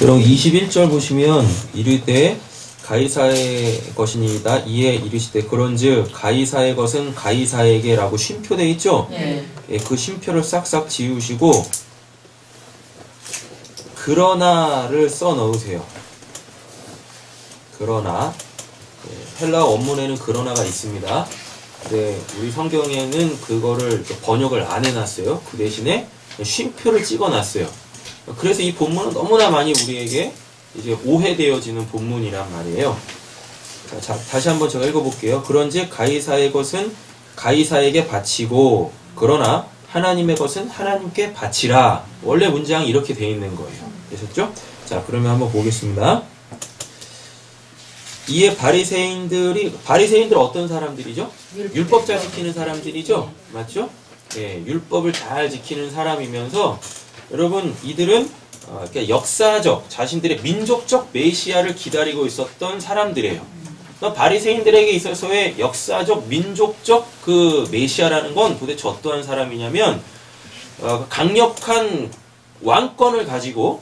여러분 21절 보시면 이르되 가이사의 것이니이다. 이에 이르시되 그런즉 가이사의 것은 가이사에게 라고 쉼표되어 있죠? 네. 예, 그 쉼표를 싹싹 지우시고 그러나를 써 넣으세요. 그러나. 예, 헬라어 원문에는 그러나가 있습니다. 네, 우리 성경에는 그거를 번역을 안 해놨어요. 그 대신에 쉼표를 찍어놨어요. 그래서 이 본문은 너무나 많이 우리에게 이제 오해되어지는 본문이란 말이에요. 자, 다시 한번 제가 읽어볼게요. 그런즉 가이사의 것은 가이사에게 바치고 그러나 하나님의 것은 하나님께 바치라. 원래 문장이 이렇게 되어 있는 거예요. 되셨죠? 자, 그러면 한번 보겠습니다. 이에 바리새인들 어떤 사람들이죠? 율법 잘 지키는 사람들이죠? 맞죠? 예, 율법을 잘 지키는 사람이면서 여러분 이들은 역사적 자신들의 민족적 메시아를 기다리고 있었던 사람들이에요. 바리새인들에게 있어서의 역사적 민족적 그 메시아라는 건 도대체 어떠한 사람이냐면 강력한 왕권을 가지고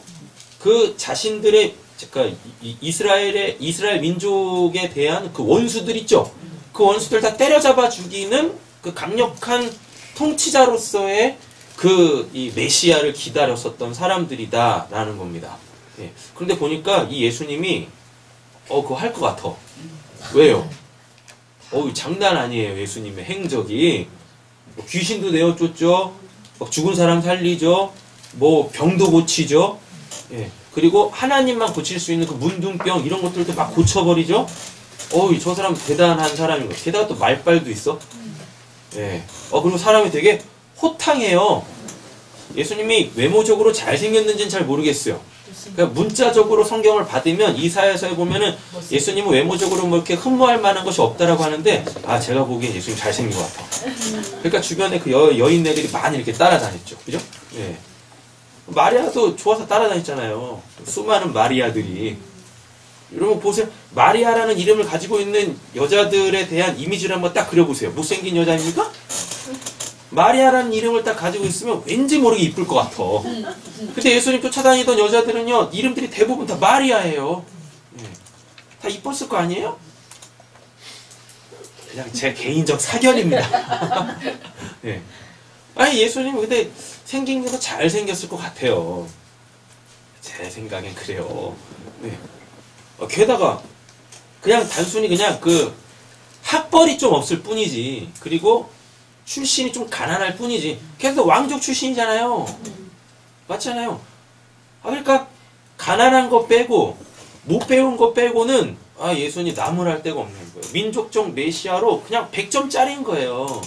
그 자신들의 그러니까 이스라엘 민족에 대한 그 원수들 있죠. 그 원수들 다 때려잡아 죽이는 그 강력한 통치자로서의 이 메시아를 기다렸었던 사람들이다라는 겁니다. 예. 그런데 보니까 이 예수님이 그거 할 것 같아. 왜요? 장난 아니에요. 예수님의 행적이 귀신도 내어쫓죠. 죽은 사람 살리죠. 병도 고치죠. 예. 그리고 하나님만 고칠 수 있는 그 문둥병 이런 것들도 막 고쳐버리죠. 저 사람 대단한 사람인 거. 게다가 또 말빨도 있어. 예. 그리고 사람이 되게 호탕해요. 예수님이 외모적으로 잘생겼는지는 잘 모르겠어요. 그러니까 문자적으로 성경을 받으면 이사야서에 보면은 예수님은 외모적으로 이렇게 흠모할 만한 것이 없다라고 하는데 제가 보기엔 예수님 잘생긴 것 같아. 그러니까 주변에 그 여인네들이 많이 이렇게 따라다녔죠. 그죠? 예. 마리아도 좋아서 따라다녔잖아요. 수많은 마리아들이. 여러분 보세요. 마리아라는 이름을 가지고 있는 여자들에 대한 이미지를 한번 딱 그려보세요. 못생긴 여자입니까? 마리아라는 이름을 딱 가지고 있으면 왠지 모르게 이쁠 것 같아. 근데 예수님 쫓아다니던 여자들은요, 이름들이 대부분 다 마리아예요. 네. 다 이뻤을 거 아니에요? 그냥 제 개인적 사견입니다. 네. 예수님은 근데 생긴 게 더 잘생겼을 것 같아요. 제 생각엔 그래요. 네. 게다가 그냥 단순히 그냥 그 학벌이 좀 없을 뿐이지. 그리고 출신이 좀 가난할 뿐이지. 그래서 왕족 출신이잖아요. 맞잖아요. 그러니까 가난한 거 빼고 못 배운 거 빼고는 예수님 나무랄 데가 없는 거예요. 민족적 메시아로 그냥 100점짜리인 거예요.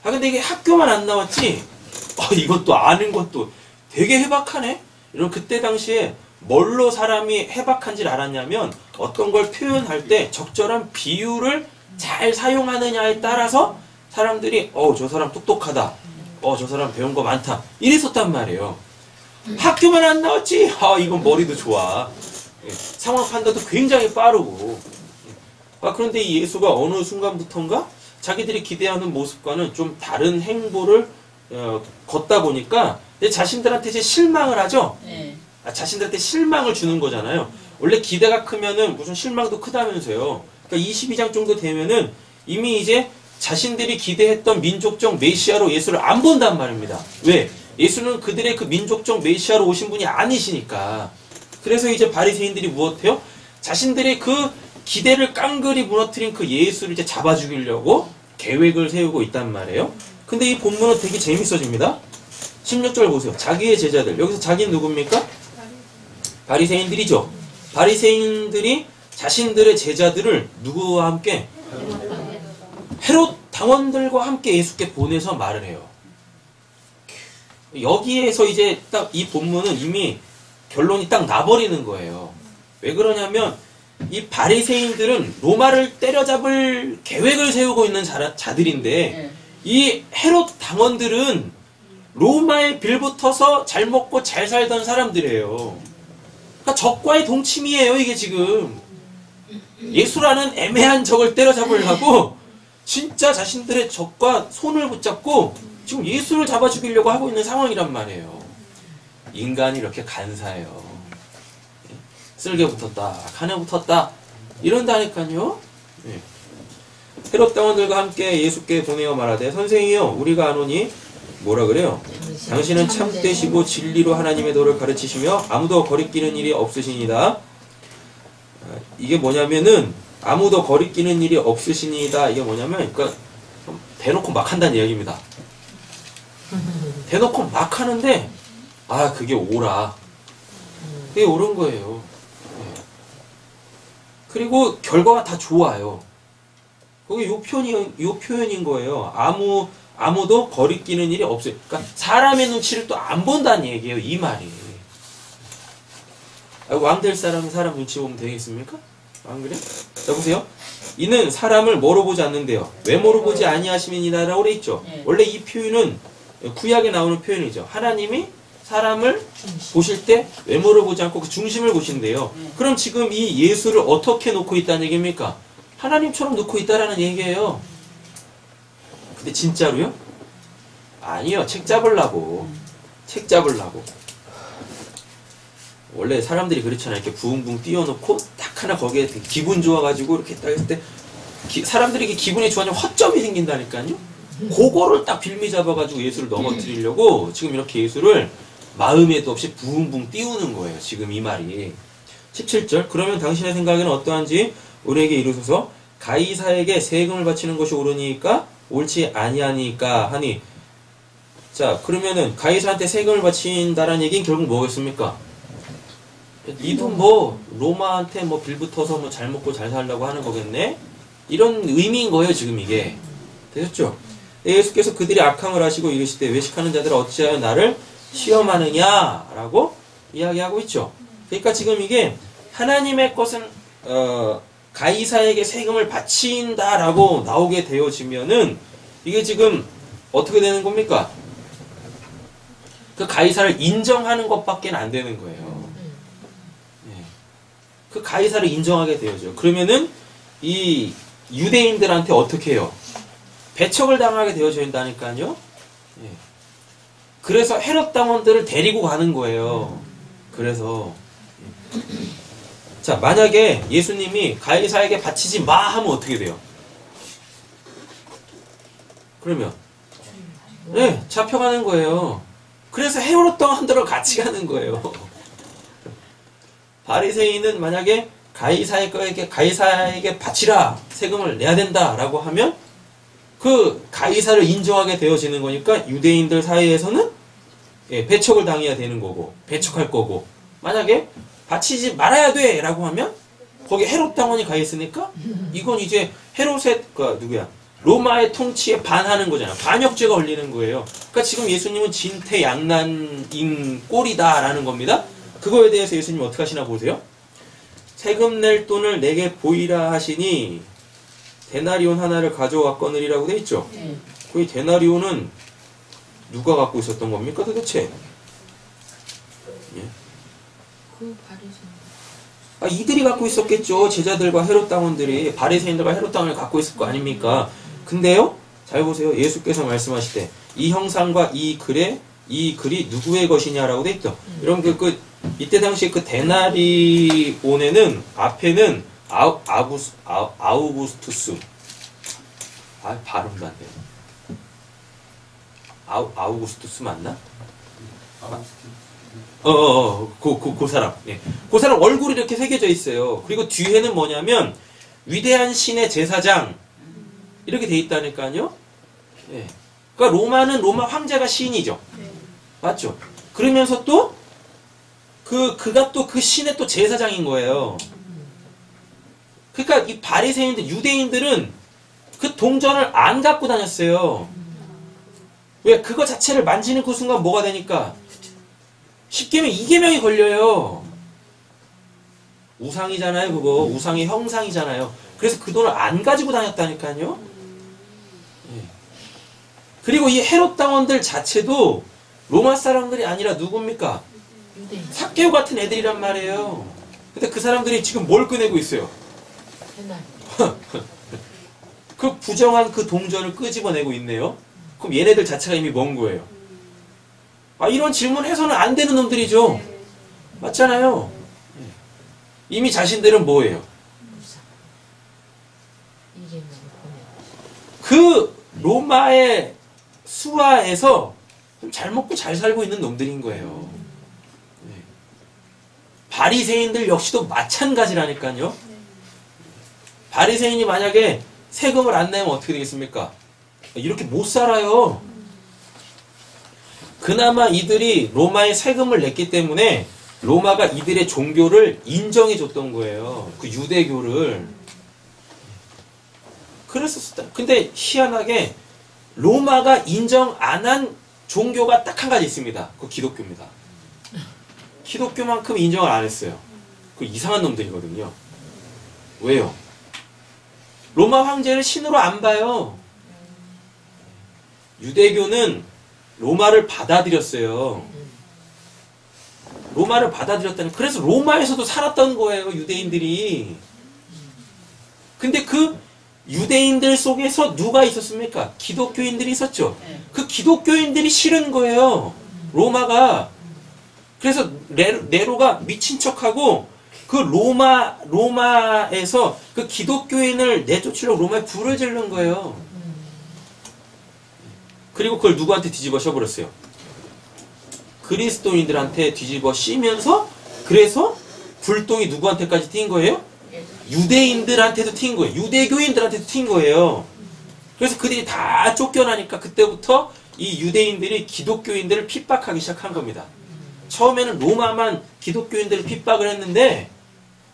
근데 이게 학교만 안 나왔지 이것도 아는 것도 되게 해박하네. 이런 그때 당시에 뭘로 사람이 해박한지를 알았냐면 어떤 걸 표현할 때 적절한 비유를 잘 사용하느냐에 따라서 사람들이 저 사람 똑똑하다. 저 사람 배운 거 많다. 이랬었단 말이에요. 학교만 안 나왔지? 이건 머리도 좋아. 상황 판단도 굉장히 빠르고. 그런데 이 예수가 어느 순간부터인가 자기들이 기대하는 모습과는 좀 다른 행보를 걷다 보니까 자신들한테 이제 실망을 하죠. 네. 자신들한테 실망을 주는 거잖아요. 원래 기대가 크면은 무슨 실망도 크다면서요. 그러니까 22장 정도 되면은 이미 이제 자신들이 기대했던 민족적 메시아로 예수를 안 본단 말입니다. 왜? 예수는 그들의 그 민족적 메시아로 오신 분이 아니시니까. 그래서 이제 바리새인들이 무엇해요? 자신들의 그 기대를 깡그리 무너뜨린 그 예수를 이제 잡아 죽이려고 계획을 세우고 있단 말이에요. 근데 이 본문은 되게 재밌어집니다. 16절 보세요. 자기의 제자들. 여기서 자기는 누굽니까? 바리새인들이죠. 바리새인들이 자신들의 제자들을 누구와 함께? 헤롯 당원들과 함께 예수께 보내서 말을 해요. 여기에서 이제 딱 이 본문은 이미 결론이 딱 나버리는 거예요. 왜 그러냐면 이 바리새인들은 로마를 때려잡을 계획을 세우고 있는 자들인데 이 헤롯 당원들은 로마에 빌붙어서 잘 먹고 잘 살던 사람들이에요. 그러니까 적과의 동침이에요. 이게 지금 예수라는 애매한 적을 때려잡으려고 진짜 자신들의 적과 손을 붙잡고 지금 예수를 잡아 죽이려고 하고 있는 상황이란 말이에요. 인간이 이렇게 간사해요. 쓸개 붙었다, 칸에 붙었다 이런다니까요. 예. 헤롯 당원들과 함께 예수께 보내어 말하되 선생이여 우리가 아노니 뭐라 그래요? 당신은 참되시고 진리로 하나님의 도를 가르치시며 아무도 거리끼는 일이 없으시니다. 이게 뭐냐면은 아무도 거리끼는 일이 없으시니다. 이게 뭐냐면 그러니까 대놓고 막 한다는 이야기입니다. 대놓고 막 하는데 아 그게 옳아. 그게 옳은 거예요. 그리고 결과가 다 좋아요. 그게 요 표현인 거예요. 아무도 거리끼는 일이 없어요. 그러니까 사람의 눈치를 또 안 본다는 얘기예요. 이 말이. 왕 될 사람은 사람 눈치 보면 되겠습니까? 안 그래? 자 보세요. 이는 사람을 뭐로 보지 않는데요. 외모로 보지 아니하심이니라라고 그래 있죠. 원래 이 표현은 구약에 나오는 표현이죠. 하나님이 사람을 보실 때 외모를 보지 않고 그 중심을 보신대요. 그럼 지금 이 예수를 어떻게 놓고 있다는 얘기입니까? 하나님처럼 놓고 있다라는 얘기예요. 근데 진짜로요? 아니요. 책 잡으려고. 원래 사람들이 그렇잖아요. 이렇게 붕붕 띄워놓고 딱 하나 거기에 기분 좋아가지고 이렇게 딱 했을 때 사람들이 기분이 좋아지면 허점이 생긴다니까요. 그거를 딱 빌미 잡아가지고 예수를 넘어뜨리려고 지금 이렇게 예수를 마음에도 없이 붕붕 띄우는 거예요. 지금 이 말이. 17절 그러면 당신의 생각에는 어떠한지 우리에게 이르소서. 가이사에게 세금을 바치는 것이 옳으니까 옳지 아니하니까 하니. 자 그러면은 가이사한테 세금을 바친다라는 얘기는 결국 뭐겠습니까? 니도 뭐 로마한테 뭐 빌붙어서 뭐 잘 먹고 잘 살려고 하는 거겠네? 이런 의미인 거예요. 지금 이게. 되셨죠? 예수께서 그들이 악함을 하시고 이르시되 외식하는 자들아 어찌하여 나를 시험하느냐라고 이야기하고 있죠. 그러니까 지금 이게 하나님의 것은 가이사에게 세금을 바친다라고 나오게 되어지면은 이게 지금 어떻게 되는 겁니까? 그 가이사를 인정하는 것밖에 안 되는 거예요. 그 가이사를 인정하게 되어져. 그러면은 이 유대인들한테 어떻게 해요? 배척을 당하게 되어진다니까요. 그래서 헤롯 당원들을 데리고 가는 거예요. 그래서 자 만약에 예수님이 가이사에게 바치지 마 하면 어떻게 돼요? 그러면 네 잡혀가는 거예요. 그래서 헤롯 당원들을 같이 가는 거예요. 바리새인은 만약에 가이사에게 바치라 세금을 내야 된다라고 하면 그 가이사를 인정하게 되어지는 거니까 유대인들 사이에서는 배척을 당해야 되는 거고 배척할 거고 만약에 바치지 말아야 돼 라고 하면 거기 헤롯 당원이 가 있으니까 이건 이제 헤롯의 누구야 로마의 통치에 반하는 거잖아. 반역죄가 걸리는 거예요. 그러니까 지금 예수님은 진퇴양난인 꼴이다라는 겁니다. 그거에 대해서 예수님 어떻게 하시나 보세요. 세금 낼 돈을 내게 보이라 하시니 데나리온 하나를 가져왔거느리라고 돼 있죠. 그 데나리온은 누가 갖고 있었던 겁니까 도대체? 예? 그 바리새인. 아, 이들이 갖고 있었겠죠. 제자들과 헤롯 당원들이 바리새인들과 헤롯 당원을 갖고 있을 거 아닙니까? 근데요, 잘 보세요. 예수께서 말씀하실 때 이 형상과 이 글이 누구의 것이냐라고 돼 있죠. 이런 이때 당시 그 데나리온에는 앞에는 아우구스투스. 발음도 안 돼. 아우구스투스 맞나? 그 사람. 예. 그 사람 얼굴이 이렇게 새겨져 있어요. 그리고 뒤에는 뭐냐면, 위대한 신의 제사장. 이렇게 돼 있다니까요. 예. 그러니까 로마 황제가 시인이죠. 맞죠? 그러면서 또, 그가 또 그 신의 또 제사장인 거예요. 그러니까 이 바리새인들, 유대인들은 그 동전을 안 갖고 다녔어요. 왜? 그거 자체를 만지는 그 순간 뭐가 되니까? 10계명, 2계명이 걸려요. 우상이잖아요, 그거. 우상의 형상이잖아요. 그래서 그 돈을 안 가지고 다녔다니까요. 예. 그리고 이 헤롯 당원들 자체도 로마 사람들이 아니라 누굽니까? 삭개오 같은 애들이란 말이에요. 근데 그 사람들이 지금 뭘 꺼내고 있어요? 그 부정한 그 동전을 끄집어내고 있네요. 그럼 얘네들 자체가 이미 뭔 거예요? 아, 이런 질문 해서는 안 되는 놈들이죠. 맞잖아요. 이미 자신들은 뭐예요? 이름으로 보내. 그 로마의 수하에서 잘 먹고 잘 살고 있는 놈들인 거예요. 네. 바리새인들 역시도 마찬가지라니까요. 바리새인이 만약에 세금을 안 내면 어떻게 되겠습니까? 이렇게 못 살아요. 그나마 이들이 로마에 세금을 냈기 때문에 로마가 이들의 종교를 인정해 줬던 거예요. 그 유대교를. 그랬었다. 근데 희한하게 로마가 인정 안 한 종교가 딱 한 가지 있습니다. 그 기독교입니다. 기독교만큼 인정을 안 했어요. 그 이상한 놈들이거든요. 왜요? 로마 황제를 신으로 안 봐요. 유대교는 로마를 받아들였어요. 로마를 받아들였다니. 그래서 로마에서도 살았던 거예요, 유대인들이. 근데 그 유대인들 속에서 누가 있었습니까? 기독교인들이 있었죠. 그 기독교인들이 싫은 거예요, 로마가. 그래서 네로가 미친 척하고 그 로마에서 그 기독교인을 내쫓으려고 로마에 불을 지른 거예요. 그리고 그걸 누구한테 뒤집어 씌워버렸어요? 그리스도인들한테 뒤집어 씌면서, 그래서 불똥이 누구한테까지 튄 거예요? 유대인들한테도 튄 거예요. 유대교인들한테도 튄 거예요. 그래서 그들이 다 쫓겨나니까 그때부터 이 유대인들이 기독교인들을 핍박하기 시작한 겁니다. 처음에는 로마만 기독교인들을 핍박을 했는데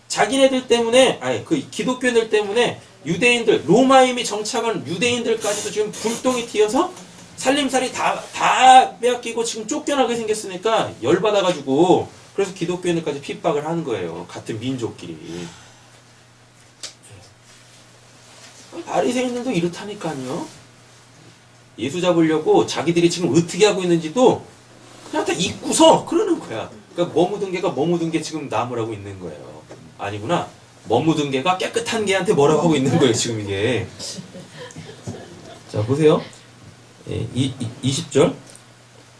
자기네들 때문에, 그 기독교인들 때문에 유대인들, 로마임이 정착한 유대인들까지도 지금 불똥이 튀어서 살림살이 다 빼앗기고 지금 쫓겨나게 생겼으니까 열받아가지고, 그래서 기독교인들까지 핍박을 하는 거예요. 같은 민족끼리. 바리새인들도 이렇다니까요. 예수 잡으려고 자기들이 지금 어떻게 하고 있는지도 그냥 다 잊고서 그러는 거야. 그러니까 머무든 개가 머무든 개 지금 나무라고 있는 거예요. 아니구나. 머무든 개가 깨끗한 개한테 뭐라고 하고 있는 거예요, 지금 이게. 자, 보세요. 20절.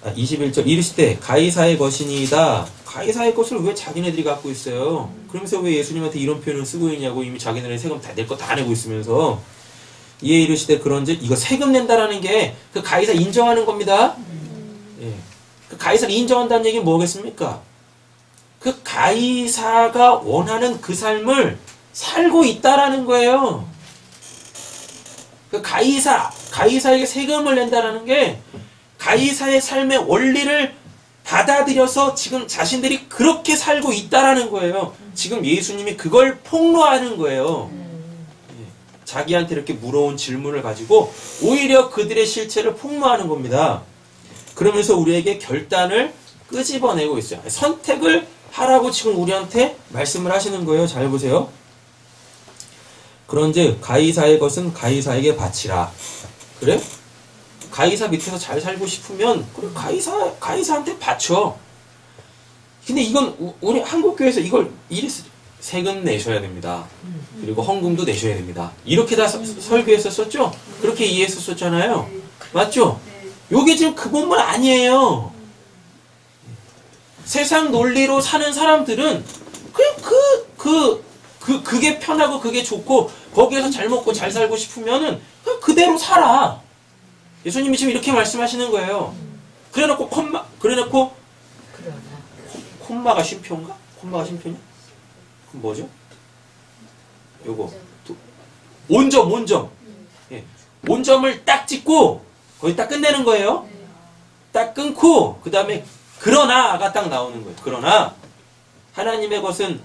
21절. 이르시되 가이사의 것이니이다. 가이사의 것을 왜 자기네들이 갖고 있어요? 그러면서 왜 예수님한테 이런 표현을 쓰고 있냐고. 이미 자기네들 세금 다 낼 거 다 내고 있으면서. 이에 이르시되 그런즉 이거 세금 낸다라는 게 그 가이사 인정하는 겁니다. 예. 그 가이사를 인정한다는 얘기는 뭐겠습니까? 그 가이사가 원하는 그 삶을 살고 있다라는 거예요. 그 가이사에게 세금을 낸다라는 게 가이사의 삶의 원리를 받아들여서 지금 자신들이 그렇게 살고 있다라는 거예요. 지금 예수님이 그걸 폭로하는 거예요. 자기한테 이렇게 물어온 질문을 가지고 오히려 그들의 실체를 폭로하는 겁니다. 그러면서 우리에게 결단을 끄집어내고 있어요. 선택을 하라고 지금 우리한테 말씀을 하시는 거예요. 잘 보세요. 그런즉 가이사의 것은 가이사에게 바치라. 그래? 가이사 밑에서 잘 살고 싶으면 그래, 가이사한테 바쳐. 근데 이건 우리 한국교회에서 이걸 세금 내셔야 됩니다. 그리고 헌금도 내셔야 됩니다. 이렇게 다 설교했었죠? 그렇게 이해했었잖아요. 맞죠? 요게 지금 그 본문 아니에요. 세상 논리로 사는 사람들은 그냥 그게 편하고 그게 좋고 거기에서 잘 먹고 잘 살고 싶으면은 그대로 살아. 예수님이 지금 이렇게 말씀하시는 거예요. 그래놓고 콤마가 쉼표인가? 콤마가 쉼표냐? 그럼 뭐죠? 요거 온점. 예. 온점을 딱 찍고 거의 딱 끝내는 거예요. 딱 끊고 그 다음에 그러나가 딱 나오는 거예요. 그러나 하나님의 것은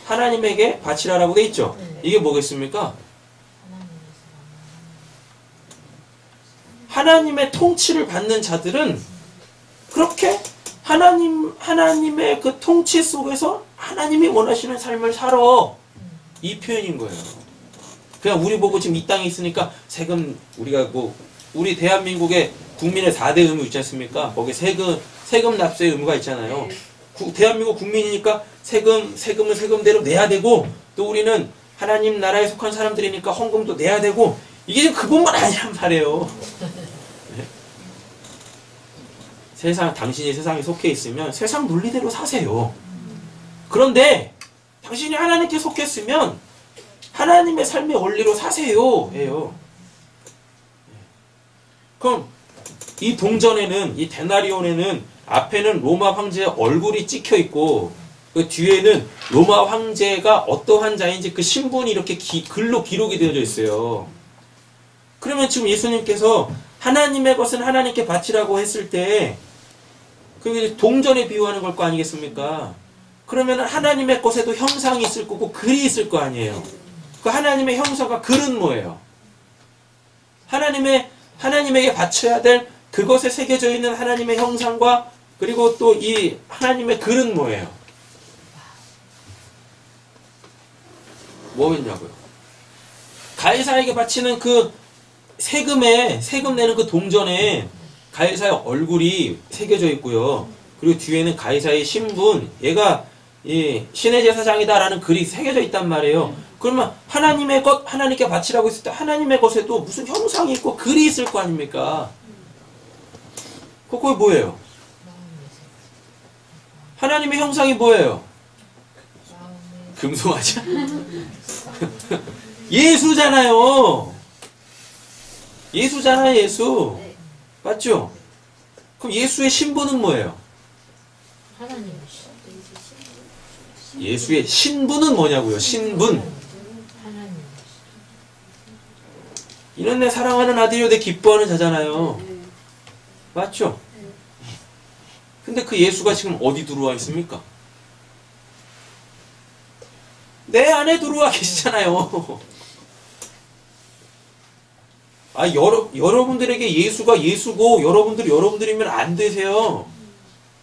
하나님에게 바치라라고 돼 있죠. 이게 뭐겠습니까? 하나님의 통치를 받는 자들은 그렇게 하나님의 그 통치 속에서 하나님이 원하시는 삶을 살아. 이 표현인 거예요. 그냥 우리 보고 지금 이 땅에 있으니까 세금, 우리 대한민국의 국민의 4대 의무 있지 않습니까? 거기에 세금 납세의 의무가 있잖아요. 대한민국 국민이니까 세금을 세금대로 내야 되고, 또 우리는 하나님 나라에 속한 사람들이니까 헌금도 내야 되고, 이게 지금 그것만 아니란 말이에요. 네? 당신이 세상에 속해 있으면 세상 논리대로 사세요. 그런데 당신이 하나님께 속했으면 하나님의 삶의 원리로 사세요. 예요. 그럼 이 동전에는, 이 데나리온에는 앞에는 로마 황제의 얼굴이 찍혀 있고 그 뒤에는 로마 황제가 어떠한 자인지 그 신분이 이렇게 글로 기록이 되어져 있어요. 그러면 지금 예수님께서 하나님의 것은 하나님께 바치라고 했을 때 그게 동전에 비유하는 걸 거 아니겠습니까? 그러면 하나님의 것에도 형상이 있을 거고 글이 있을 거 아니에요. 그 하나님의 형상과 글은 뭐예요? 하나님에게 바쳐야 될 그것에 새겨져 있는 하나님의 형상과 그리고 또 이 하나님의 글은 뭐예요? 뭐였냐고요? 가이사에게 바치는 그 세금 내는 그 동전에 가이사의 얼굴이 새겨져 있고요. 그리고 뒤에는 가이사의 신분, 얘가 이 신의 제사장이다라는 글이 새겨져 있단 말이에요. 그러면 하나님의 것, 하나님께 바치라고 했을 때 하나님의 것에도 무슨 형상이 있고 글이 있을 거 아닙니까? 그거 뭐예요? 하나님의 형상이 뭐예요? 금송아지? 예수잖아요. 예수잖아요, 예수. 맞죠? 그럼 예수의 신분은 뭐예요? 하나님. 예수의 신분은 뭐냐고요? 신분. 하나님. 이는 내 사랑하는 아들이요 내 기뻐하는 자잖아요. 맞죠? 근데 그 예수가 지금 어디 들어와 있습니까? 내 안에 들어와 계시잖아요. 여러분들에게 예수가 예수고 여러분들이면 안 되세요.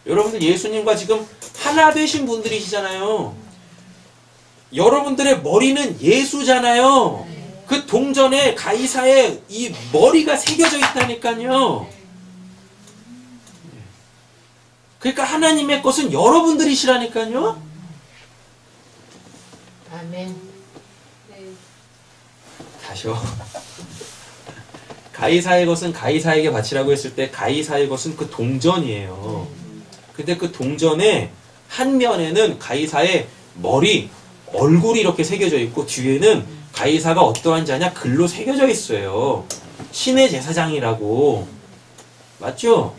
여러분들 예수님과 지금 하나 되신 분들이시잖아요. 여러분들의 머리는 예수잖아요. 그 동전에 가이사의 이 머리가 새겨져 있다니까요. 그러니까 하나님의 것은 여러분들이시라니까요. 아멘. 다시요. 가이사의 것은 가이사에게 바치라고 했을 때 가이사의 것은 그 동전이에요. 근데 그 동전의 한 면에는 가이사의 머리, 얼굴이 이렇게 새겨져 있고 뒤에는 가이사가 어떠한 자냐 글로 새겨져 있어요. 신의 제사장이라고. 맞죠?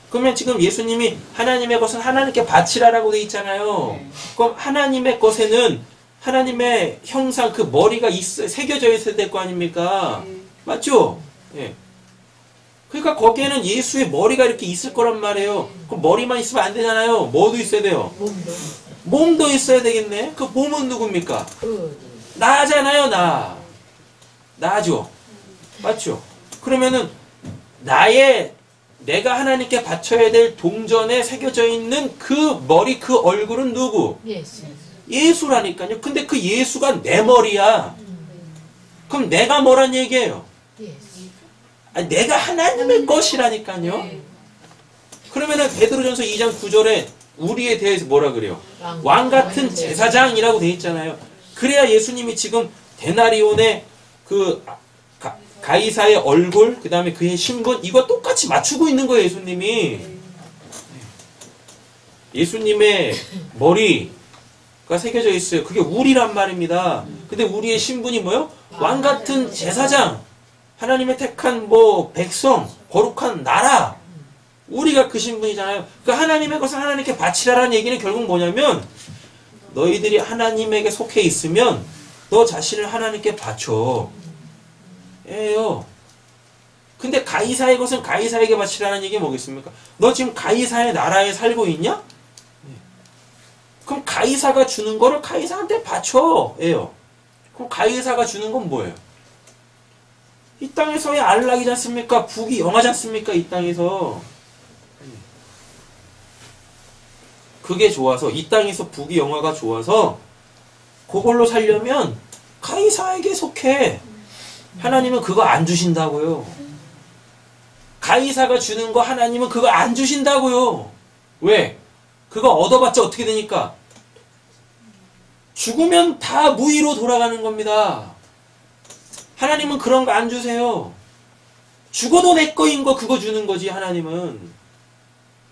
그러면 지금 예수님이 하나님의 것은 하나님께 바치라라고 돼 있잖아요. 그럼 하나님의 것에는 하나님의 형상 그 머리가 새겨져 있어야 될 거 아닙니까? 맞죠? 예. 그러니까 거기에는 예수의 머리가 이렇게 있을 거란 말이에요. 그럼 머리만 있으면 안 되잖아요. 뭐도 있어야 돼요? 몸도 있어야 되겠네. 그 몸은 누굽니까? 나잖아요, 나. 나죠. 맞죠? 그러면은 내가 하나님께 바쳐야 될 동전에 새겨져 있는 그 머리, 그 얼굴은 누구? 예수라니까요. 근데 그 예수가 내 머리야. 그럼 내가 뭐란 얘기예요? 아니, 내가 하나님의 것이라니까요. 그러면은 베드로전서 2장 9절에 우리에 대해서 뭐라 그래요? 왕 같은 제사장이라고 돼 있잖아요. 그래야 예수님이 지금 데나리온의 그 가이사의 얼굴, 그 다음에 그의 신분, 이거 똑같이 맞추고 있는 거예요, 예수님이. 예수님의 머리가 새겨져 있어요. 그게 우리란 말입니다. 근데 우리의 신분이 뭐요? 왕 같은 제사장. 하나님의 택한 백성, 거룩한 나라. 우리가 그 신분이잖아요. 그 하나님의 것을 하나님께 바치라라는 얘기는 결국 뭐냐면 너희들이 하나님에게 속해 있으면 너 자신을 하나님께 바쳐. 예요. 근데 가이사의 것은 가이사에게 바치라는 얘기 뭐겠습니까? 너 지금 가이사의 나라에 살고 있냐? 그럼 가이사가 주는 거를 가이사한테 바쳐. 예요. 그럼 가이사가 주는 건 뭐예요? 이 땅에서의 안락이지 않습니까? 북이 영하지 않습니까? 이 땅에서. 그게 좋아서, 이 땅에서 북이 영화가 좋아서 그걸로 살려면 가이사에게 속해. 하나님은 그거 안 주신다고요. 가이사가 주는 거 하나님은 그거 안 주신다고요. 왜? 그거 얻어봤자 어떻게 되니까? 죽으면 다 무의로 돌아가는 겁니다. 하나님은 그런 거 안 주세요. 죽어도 내 거인 거 그거 주는 거지, 하나님은.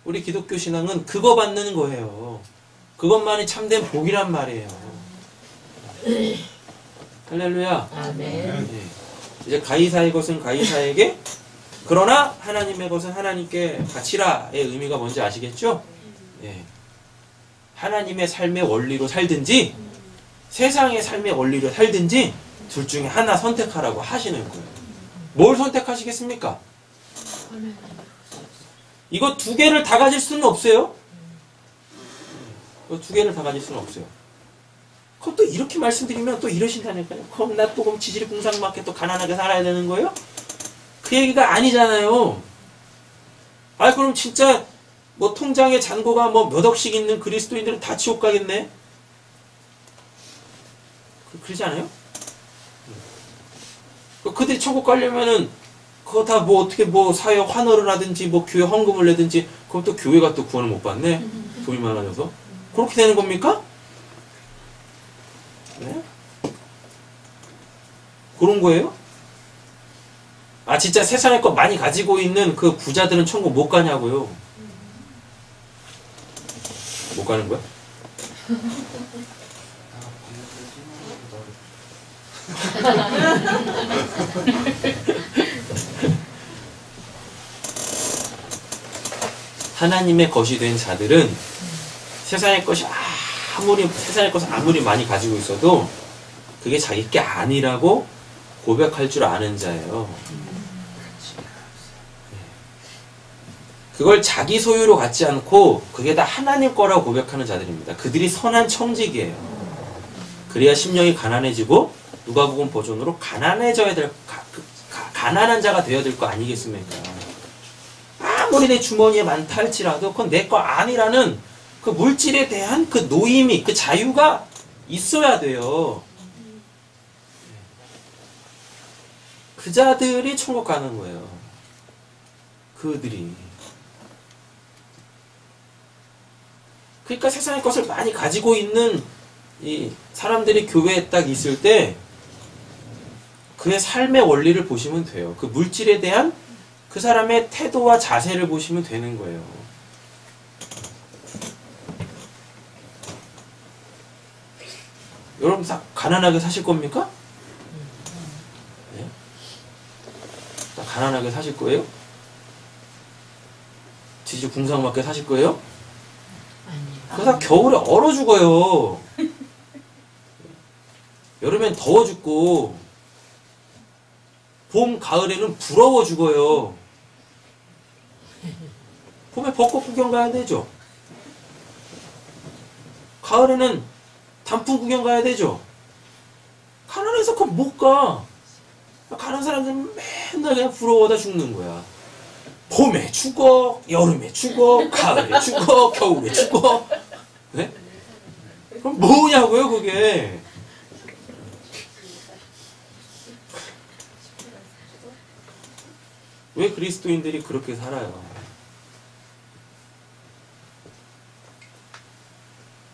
우리 기독교 신앙은 그거 받는 거예요. 그것만이 참된 복이란 말이에요. 할렐루야. 아멘. 예. 이제 가이사의 것은 가이사에게, 그러나 하나님의 것은 하나님께 바치라의 의미가 뭔지 아시겠죠? 예. 하나님의 삶의 원리로 살든지 세상의 삶의 원리로 살든지 둘 중에 하나 선택하라고 하시는 거예요. 뭘 선택하시겠습니까? 이거 두 개를 다 가질 수는 없어요. 이거 두 개를 다 가질 수는 없어요. 그럼 또 이렇게 말씀드리면 또 이러신다니까요. 그럼 나 또 그럼 지질이 궁상 맞게 또 가난하게 살아야 되는 거예요? 그 얘기가 아니잖아요. 아, 그럼 진짜 뭐 통장에 잔고가 뭐 몇 억씩 있는 그리스도인들은 다 지옥 가겠네? 그러지 않아요? 그들이 천국 가려면은 그거 다 뭐 어떻게 뭐 사회 환호를 하든지 뭐 교회 헌금을 내든지, 그럼 또 교회가 또 구원을 못 받네? 돈이 많아져서. 그렇게 되는 겁니까? 네? 그런 거예요? 아, 진짜 세상에 거 많이 가지고 있는 그 부자들은 천국 못 가냐고요? 못 가는 거야? 하나님의 것이 된 자들은 세상의 것이 세상의 것을 아무리 많이 가지고 있어도 그게 자기 게 아니라고 고백할 줄 아는 자예요. 그걸 자기 소유로 갖지 않고 그게 다 하나님 거라고 고백하는 자들입니다. 그들이 선한 청직이에요. 그래야 심령이 가난해지고 누가복음 버전으로 가난해져야 될, 가난한 자가 되어야 될 거 아니겠습니까? 아무리 내 주머니에 많다 할지라도 그건 내 거 아니라는 그 물질에 대한 그 노임이, 그 자유가 있어야 돼요. 그 자들이 천국 가는 거예요. 그들이. 그러니까 세상의 것을 많이 가지고 있는 이 사람들이 교회에 딱 있을 때 그의 삶의 원리를 보시면 돼요. 그 물질에 대한 그 사람의 태도와 자세를 보시면 되는 거예요. 여러분 다 가난하게 사실 겁니까? 네? 다 가난하게 사실 거예요? 지지 궁상맞게 사실 거예요? 그러다 겨울에 얼어 죽어요. 여름엔 더워 죽고 봄, 가을에는 부러워 죽어요. 봄에 벚꽃 구경 가야 되죠. 가을에는 단풍 구경 가야 되죠. 가난해서 그건 못 가. 가난 사람들은 맨날 그냥 부러워다 죽는 거야. 봄에 죽어, 여름에 죽어, 가을에 죽어, 겨울에 죽어. 네? 그럼 뭐냐고요, 그게. 왜 그리스도인들이 그렇게 살아요?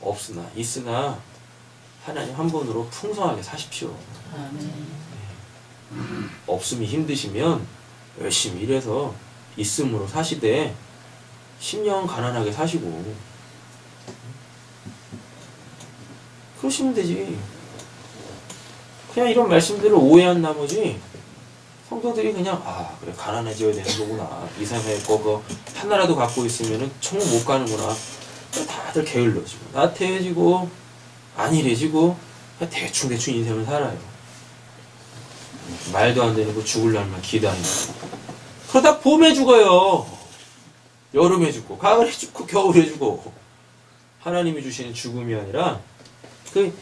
없으나 있으나 하나님 한 분으로 풍성하게 사십시오. 없음이 힘드시면 열심히 일해서 있음으로 사시되 10년 가난하게 사시고 그러시면 되지. 그냥 이런 말씀들을 오해한 나머지 성도들이 그냥 그래 가난해져야 되는 거구나, 이 세상에 거 하나라도 갖고 있으면 천국 못 가는구나, 다들 게을러지고 나태해지고 안일해지고 대충 인생을 살아요. 말도 안 되는 거 죽을 날만 기다리고 그러다 봄에 죽어요. 여름에 죽고 가을에 죽고 겨울에 죽고. 하나님이 주시는 죽음이 아니라 그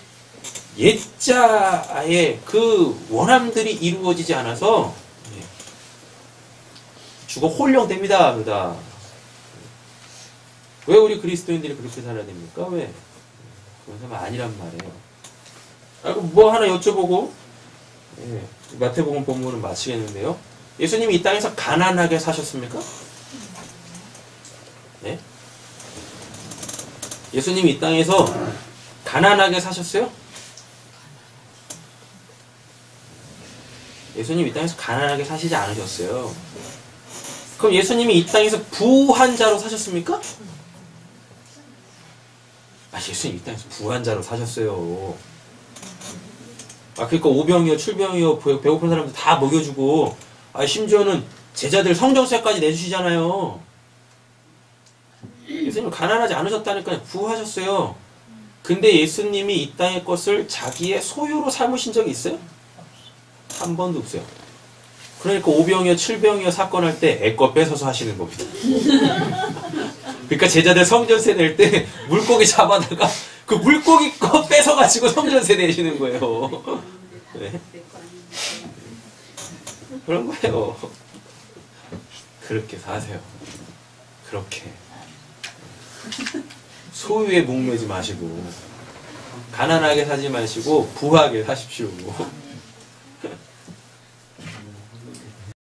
옛자의 그 원함들이 이루어지지 않아서 죽어 홀령됩니다. 그러다. 왜 우리 그리스도인들이 그렇게 살아야 됩니까? 왜? 그런 사람 아니란 말이에요. 뭐 하나 여쭤보고 마태복음 본문을 마치겠는데요. 예수님이 이 땅에서 가난하게 사셨습니까? 네? 예수님이 이 땅에서 가난하게 사셨어요? 예수님이 이 땅에서 가난하게 사시지 않으셨어요. 그럼 예수님이 이 땅에서 부한 자로 사셨습니까? 예수님 이 땅에서 부한 자로 사셨어요. 그러니까 오병이어, 출병이어, 배고픈 사람들 다 먹여주고, 심지어는 제자들 성전세까지 내주시잖아요. 예수님 가난하지 않으셨다니까요. 부하셨어요. 근데 예수님이 이 땅의 것을 자기의 소유로 삼으신 적이 있어요? 한 번도 없어요. 그러니까 오병이어, 칠병이어 사건 할 때 애껏 뺏어서 하시는 겁니다. 그러니까 제자들 성전세 낼 때 물고기 잡아다가 그 물고기 거 뺏어가지고 성전세 내시는 거예요. 네. 그런 거예요. 그렇게 사세요. 그렇게. 소유에 목매지 마시고 가난하게 사지 마시고 부하게 사십시오.